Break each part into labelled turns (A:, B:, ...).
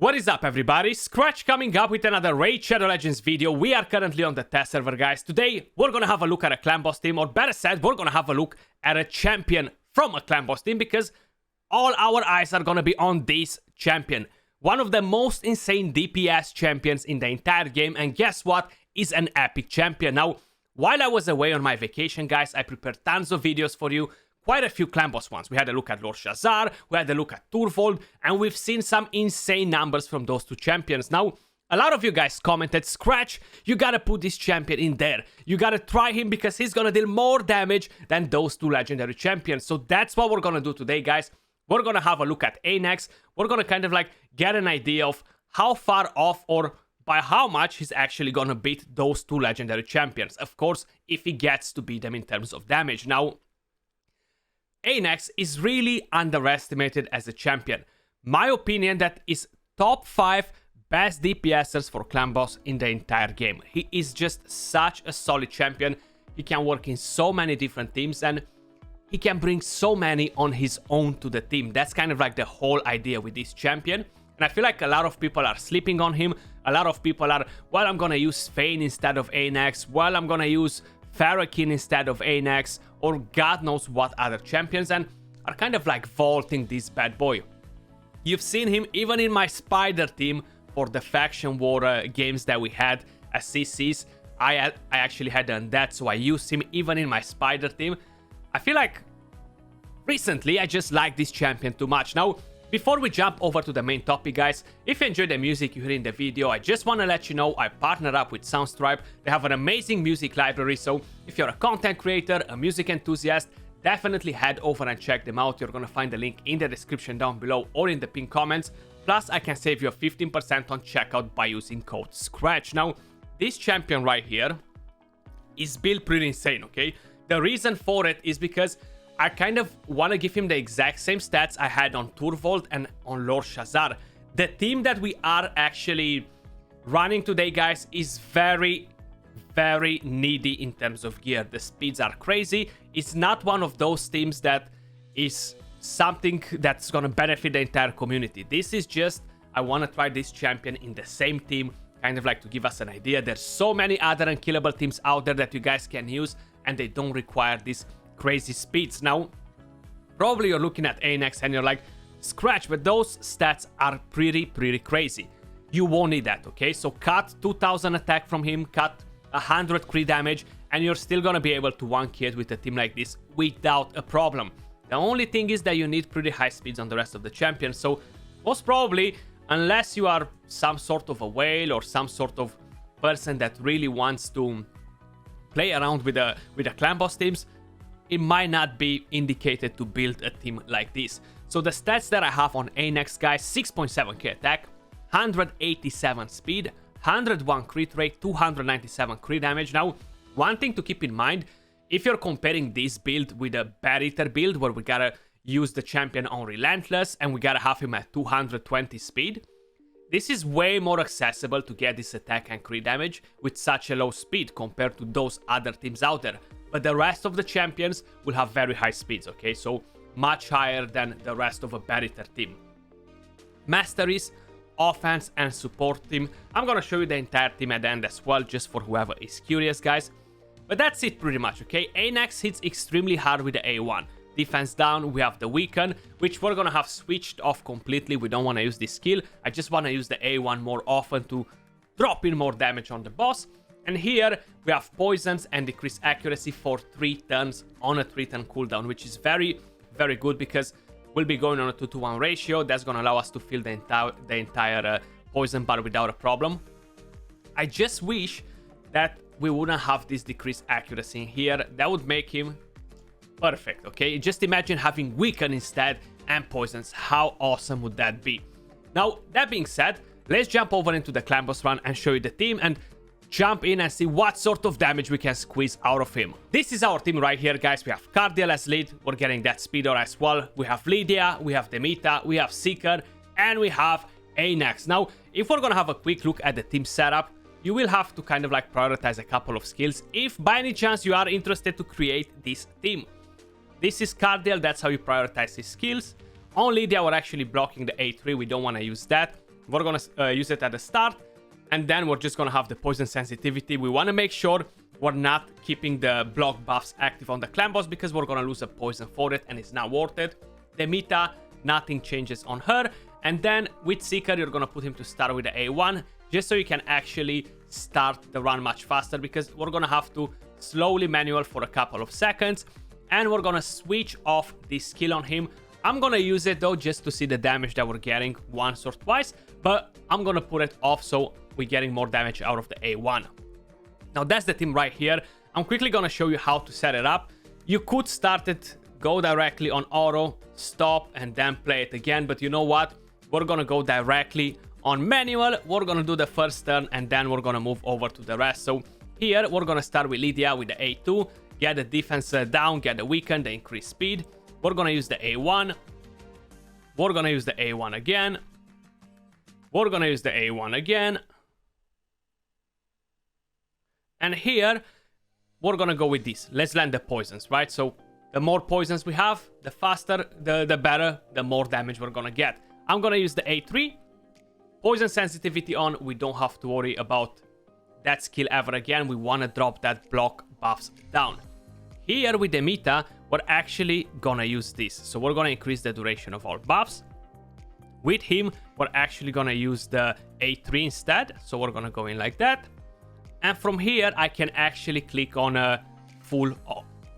A: What is up, everybody? Skratch coming up with another Raid Shadow Legends video. We are currently on the test server, guys. Today, we're gonna have a look at a clan boss team, or better said, we're gonna have a look at a champion from a clan boss team, because all our eyes are gonna be on this champion. One of the most insane DPS champions in the entire game, and guess what? Is an epic champion. Now, while I was away on my vacation, guys, I prepared tons of videos for you. Quite a few clan boss ones. We had a look at Lord Shazar, we had a look at Turvold, and we've seen some insane numbers from those two champions. Now, a lot of you guys commented, Skratch, you gotta put this champion in there. You gotta try him because he's gonna deal more damage than those two legendary champions. So that's what we're gonna do today, guys. We're gonna have a look at Anax. We're gonna kind of like get an idea of how far off or by how much he's actually gonna beat those two legendary champions. Of course, if he gets to beat them in terms of damage. Now, Anax is really underestimated as a champion. My opinion, that is top 5 best DPSers for clan boss in the entire game. He is just such a solid champion. He can work in so many different teams and he can bring so many on his own to the team. That's kind of like the whole idea with this champion. And I feel like a lot of people are sleeping on him. A lot of people are, well, I'm gonna use Fane instead of Anax. Well, I'm gonna use Farrakeen instead of Anax, or God knows what other champions, and are kind of like vaulting this bad boy. You've seen him even in my Spider team for the faction war games that we had as CCs. I actually had done that, so I used him even in my Spider team. I feel like recently I just like this champion too much. Now, before we jump over to the main topic, guys, if you enjoyed the music you hear in the video, I just want to let you know I partnered up with Soundstripe. They have an amazing music library, so if you're a content creator, a music enthusiast, definitely head over and check them out. You're going to find the link in the description down below or in the pinned comments. Plus, I can save you 15% on checkout by using code SCRATCH. Now, this champion right here is built pretty insane, okay? The reason for it is because I kind of want to give him the exact same stats I had on Turvold and on Lord Shazar. The team that we are actually running today, guys, is very needy in terms of gear. The speeds are crazy. It's not one of those teams that is something that's going to benefit the entire community. This is just, I want to try this champion in the same team, kind of like to give us an idea. There's so many other unkillable teams out there that you guys can use, and they don't require this crazy speeds. Now, probably you're looking at Anax and you're like, Skratch, but those stats are pretty crazy. You won't need that, okay? So cut 2000 attack from him, cut 100 crit damage, and you're still gonna be able to one-key it with a team like this without a problem. The only thing is that you need pretty high speeds on the rest of the champions, so most probably, unless you are some sort of a whale or some sort of person that really wants to play around with the clan boss teams, it might not be indicated to build a team like this. So the stats that I have on Anax, guys, 6.7k attack, 187 speed, 101 crit rate, 297 crit damage. Now, one thing to keep in mind, if you're comparing this build with a Bad Eater build, where we gotta use the champion on Relentless and we gotta have him at 220 speed, this is way more accessible to get this attack and crit damage with such a low speed compared to those other teams out there. But the rest of the champions will have very high speeds, okay? So much higher than the rest of a Bad Eater team. Masteries, offense, and support team. I'm gonna show you the entire team at the end as well, just for whoever is curious, guys. But that's it pretty much, okay? Anax hits extremely hard with the A1. Defense down, we have the weaken, which we're gonna have switched off completely. We don't want to use this skill. I just want to use the A1 more often to drop in more damage on the boss. And here we have poisons and decrease accuracy for 3 turns on a 3-turn cooldown, which is very good because we'll be going on a 2-to-1 ratio. That's going to allow us to fill the entire poison bar without a problem. I just wish that we wouldn't have this decreased accuracy in here. That would make him perfect, okay? Just imagine having weaken instead and poisons. How awesome would that be? Now, that being said, let's jump over into the clan boss run and show you the team and jump in and see what sort of damage we can squeeze out of him. This is our team right here, guys. We have Cardiel as lead. We're getting that Speeder as well. We have Lydia, we have Demita, we have Seeker, and we have Anax. Now, if we're gonna have a quick look at the team setup, you will have to kind of like prioritize a couple of skills if by any chance you are interested to create this team. This is Cardiel, that's how you prioritize his skills. On Lydia, we're actually blocking the A3, we don't want to use that. We're gonna use it at the start, and then we're just gonna have the poison sensitivity. We want to make sure we're not keeping the block buffs active on the clan boss because we're gonna lose a poison for it, and it's not worth it. Demeter, nothing changes on her. And then with Seeker, you're gonna put him to start with the A1, just so you can actually start the run much faster, because we're gonna have to slowly manual for a couple of seconds, and we're gonna switch off this skill on him. I'm gonna use it though just to see the damage that we're getting once or twice, but I'm gonna put it off so we're getting more damage out of the A1. Now that's the team right here. I'm quickly gonna show you how to set it up. You could start it, go directly on auto, stop, and then play it again, but you know what? We're gonna go directly on manual. We're gonna do the first turn, and then we're gonna move over to the rest. So here we're gonna start with Lydia with the A2, get the defense down, get the weaken, the increased speed. We're gonna use the A1. We're gonna use the A1 again. We're gonna use the A1 again. And here we're gonna go with this. Let's land the poisons, right? So the more poisons we have, the faster, the better, the more damage we're gonna get. I'm gonna use the A3. Poison sensitivity on. We don't have to worry about that skill ever again. We want to drop that block buffs down. Here with the Meta, we're actually gonna use this. So we're gonna increase the duration of all buffs. With him, we're actually gonna use the A3 instead. So we're gonna go in like that. And from here, I can actually click on a full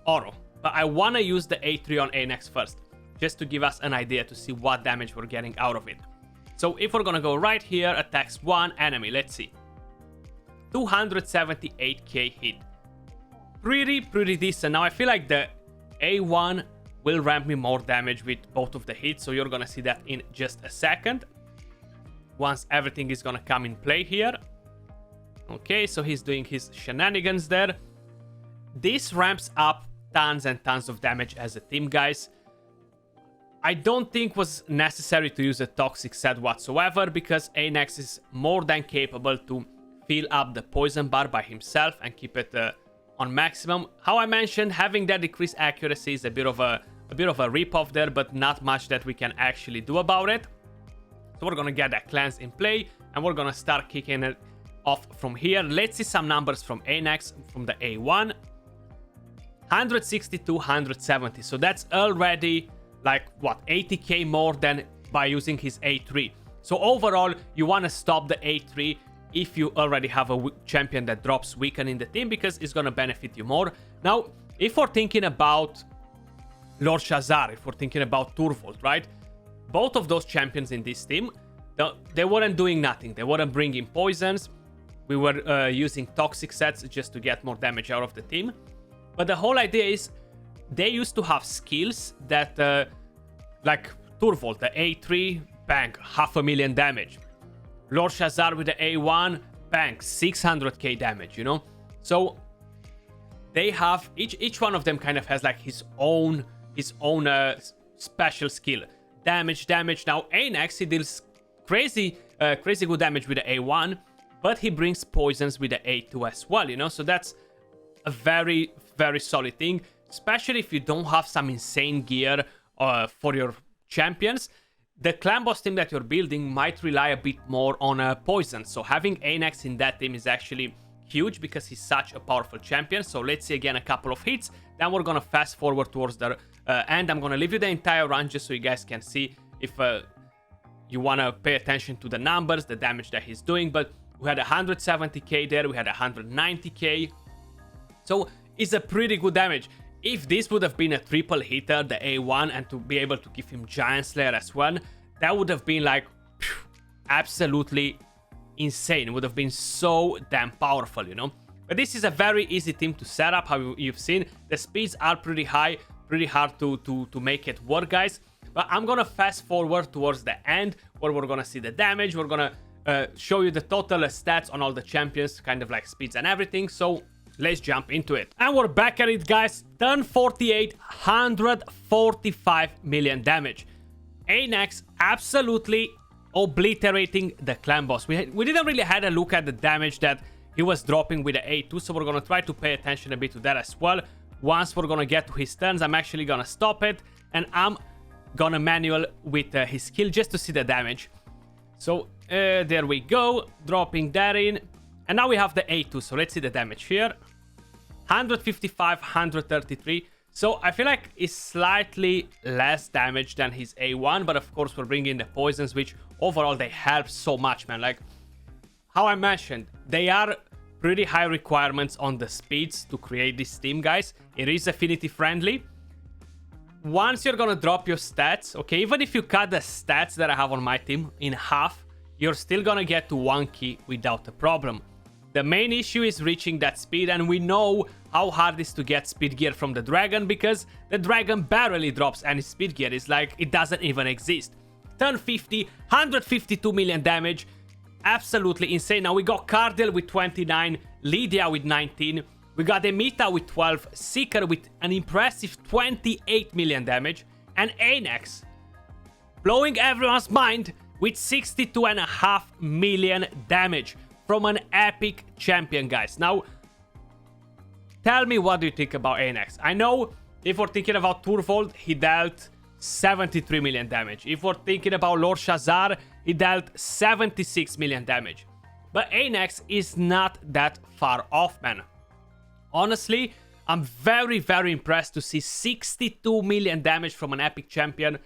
A: auto. But I wanna use the A3 on A-Next first, just to give us an idea to see what damage we're getting out of it. So if we're gonna go right here, attacks one enemy, let's see. 278k hit. Pretty decent. Now I feel like the A1 will ramp me more damage with both of the hits, so you're gonna see that in just a second. Once everything is gonna come in play here. Okay, so he's doing his shenanigans there. This ramps up tons and tons of damage as a team, guys. I don't think was necessary to use a toxic set whatsoever, because A-Next is more than capable to fill up the poison bar by himself and keep it on maximum. How I mentioned, having that decreased accuracy is a bit of a rip-off there, but not much that we can actually do about it. So we're gonna get that cleanse in play, and we're gonna start kicking it off from here. Let's see some numbers from A-Next, from the A1. 162, 170. So that's already like what, 80k more than by using his A3. So overall, you want to stop the A3 if you already have a champion that drops weaken in the team, because it's going to benefit you more. Now, if we're thinking about Lord Shazar, if we're thinking about Turvold, right? Both of those champions in this team, they weren't doing nothing. They weren't bringing poisons. We were using toxic sets just to get more damage out of the team. But the whole idea is, they used to have skills that, like Turvold, the A3, bang, 500,000 damage. Lord Shazar with the A1, bang, 600k damage, you know? So they have, each one of them kind of has like his own special skill. Damage. Now A-Next, he deals crazy good damage with the A1, but he brings poisons with the A2 as well, you know? So that's a very solid thing, especially if you don't have some insane gear for your champions. The clan boss team that you're building might rely a bit more on poison. So having A-Next in that team is actually huge, because he's such a powerful champion. So let's see again a couple of hits. Then we're gonna fast forward towards the end. I'm gonna leave you the entire run just so you guys can see if you wanna pay attention to the numbers, the damage that he's doing. But we had 170k there, we had 190k. So it's a pretty good damage. If this would have been a triple hitter, the A1, and to be able to give him Giant Slayer as well, that would have been like absolutely insane. It would have been so damn powerful, you know? But this is a very easy team to set up, how you've seen. The speeds are pretty high, pretty hard to make it work, guys. But I'm gonna fast forward towards the end, where we're gonna see the damage. We're gonna show you the total stats on all the champions, kind of like speeds and everything. So let's jump into it. And we're back at it, guys. Turn 48, 145 million damage. A-Next absolutely obliterating the clan boss. We didn't really had a look at the damage that he was dropping with the A2, so we're gonna try to pay attention a bit to that as well. Once we're gonna get to his turns, I'm actually gonna stop it, and I'm gonna manual with his skill just to see the damage. So there we go, dropping that in. And now we have the A2, so let's see the damage here. 155, 133. So I feel like it's slightly less damage than his A1, but of course we're bringing the poisons, which overall they help so much, man. Like how I mentioned, they are pretty high requirements on the speeds to create this team, guys. It is affinity friendly. Once you're gonna drop your stats, okay, even if you cut the stats that I have on my team in half, you're still gonna get to 1 key without a problem. The main issue is reaching that speed, and we know how hard it is to get speed gear from the dragon, because the dragon barely drops any speed gear. It's like it doesn't even exist. Turn 50, 152 million damage. Absolutely insane. Now we got Cardiel with 29, Lydia with 19, we got Emita with 12, Seeker with an impressive 28 million damage, and Anax blowing everyone's mind with 62.5 million damage from an epic champion, guys. Now, tell me, what do you think about Anax? I know if we're thinking about Turvold, he dealt 73 million damage. If we're thinking about Lord Shazar, he dealt 76 million damage. But Anax is not that far off, man. Honestly, I'm very, very impressed to see 62 million damage from an epic champion.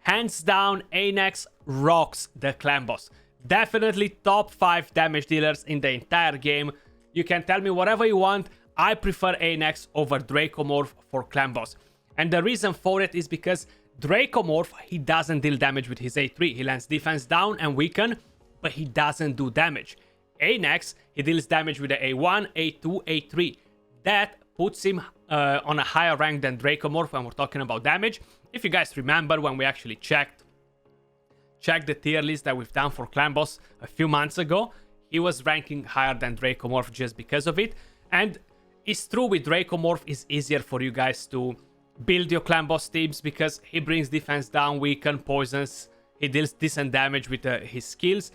A: Hands down, Anax rocks the clan boss. Definitely top 5 damage dealers in the entire game. You can tell me whatever you want. I prefer Anax over Dracomorph for clan boss. And the reason for it is because Dracomorph, he doesn't deal damage with his A3. He lands defense down and weaken, but he doesn't do damage. Anax, he deals damage with the A1, A2, A3. That puts him on a higher rank than Dracomorph when we're talking about damage. If you guys remember when we actually checked the tier list that we've done for clan boss a few months ago, he was ranking higher than Dracomorph just because of it. And it's true, with Dracomorph it's easier for you guys to build your clan boss teams because he brings defense down, weaken, poisons, he deals decent damage with his skills,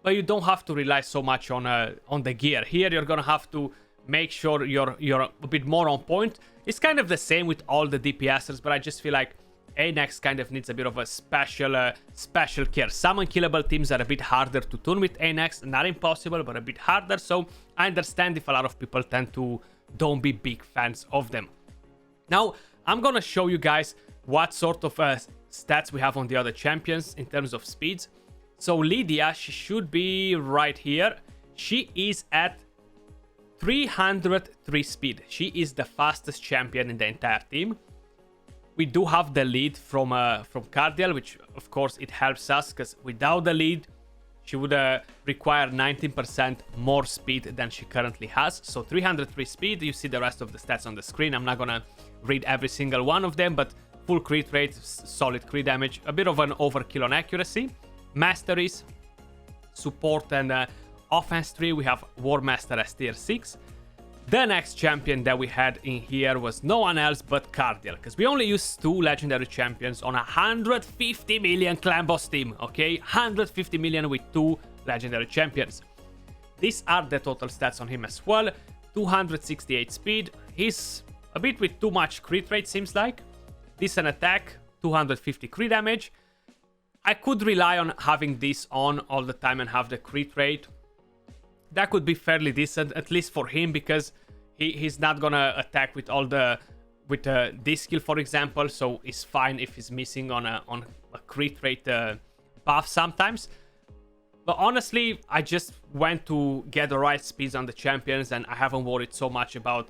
A: but you don't have to rely so much on the gear. Here you're gonna have to make sure you're a bit more on point. It's kind of the same with all the DPSers, but I just feel like Anax kind of needs a bit of a special care. Some unkillable teams are a bit harder to tune with Anax, not impossible, but a bit harder. So I understand if a lot of people tend to don't be big fans of them. Now I'm gonna show you guys what sort of stats we have on the other champions in terms of speeds. So Lydia, she should be right here. She is at 303 speed. She is the fastest champion in the entire team. We do have the lead from Cardiel, which of course it helps us, because without the lead she would require 19% more speed than she currently has. So 303 speed. You see the rest of the stats on the screen. I'm not gonna read every single one of them, but full crit rate, solid crit damage, a bit of an overkill on accuracy. Masteries, support and offense tree, we have War Master as tier 6. The next champion that we had in here was no one else but Cardiel, because we only used 2 legendary champions on a 150 million clan boss team, okay? 150 million with 2 legendary champions. These are the total stats on him as well. 268 speed. He's a bit with too much crit rate, seems like. Decent attack, 250 crit damage. I could rely on having this on all the time and have the crit rate. That could be fairly decent, at least for him, because he's not gonna attack with all the this skill, for example. So it's fine if he's missing on a crit rate buff sometimes. But honestly, I just went to get the right speeds on the champions, and I haven't worried so much about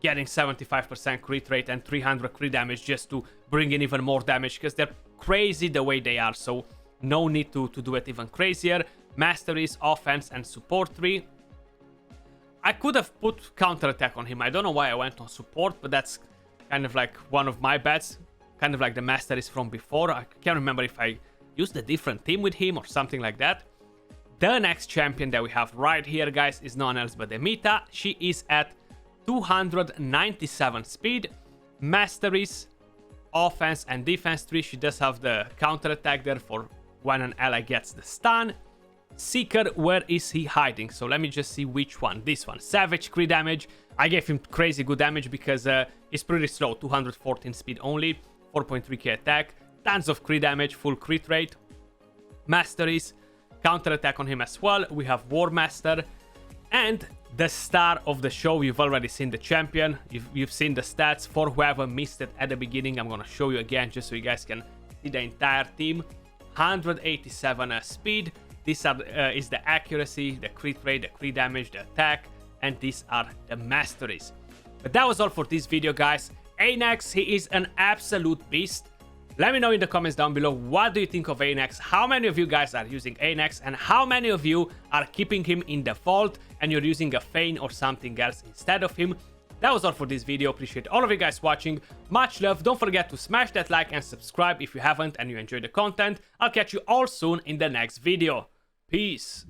A: getting 75% crit rate and 300 crit damage just to bring in even more damage, because they're crazy the way they are. So no need to do it even crazier. Masteries, offense, and support tree. I could have put counter attack on him. I don't know why I went on support, but that's kind of like one of my bets. Kind of like the masteries from before. I can't remember if I used a different team with him or something like that. The next champion that we have right here, guys, is none else but Emita. She is at 297 speed. Masteries, offense, and defense tree. She does have the counter attack there for when an ally gets the stun. Seeker, where is he hiding? So let me just see which one. This one. Savage crit damage. I gave him crazy good damage because he's pretty slow. 214 speed only. 4.3k attack. Tons of crit damage. Full crit rate. Masteries. counter attack on him as well. We have War Master. And the star of the show, you've already seen the champion. You've seen the stats. For whoever missed it at the beginning, I'm going to show you again just so you guys can see the entire team. 187 speed. This is the accuracy, the crit rate, the crit damage, the attack. And these are the masteries. But that was all for this video, guys. Anax, he is an absolute beast. Let me know in the comments down below, what do you think of Anax? How many of you guys are using Anax? And how many of you are keeping him in default and you're using a Feign or something else instead of him? That was all for this video. Appreciate all of you guys watching. Much love. Don't forget to smash that like and subscribe if you haven't and you enjoy the content. I'll catch you all soon in the next video. Peace.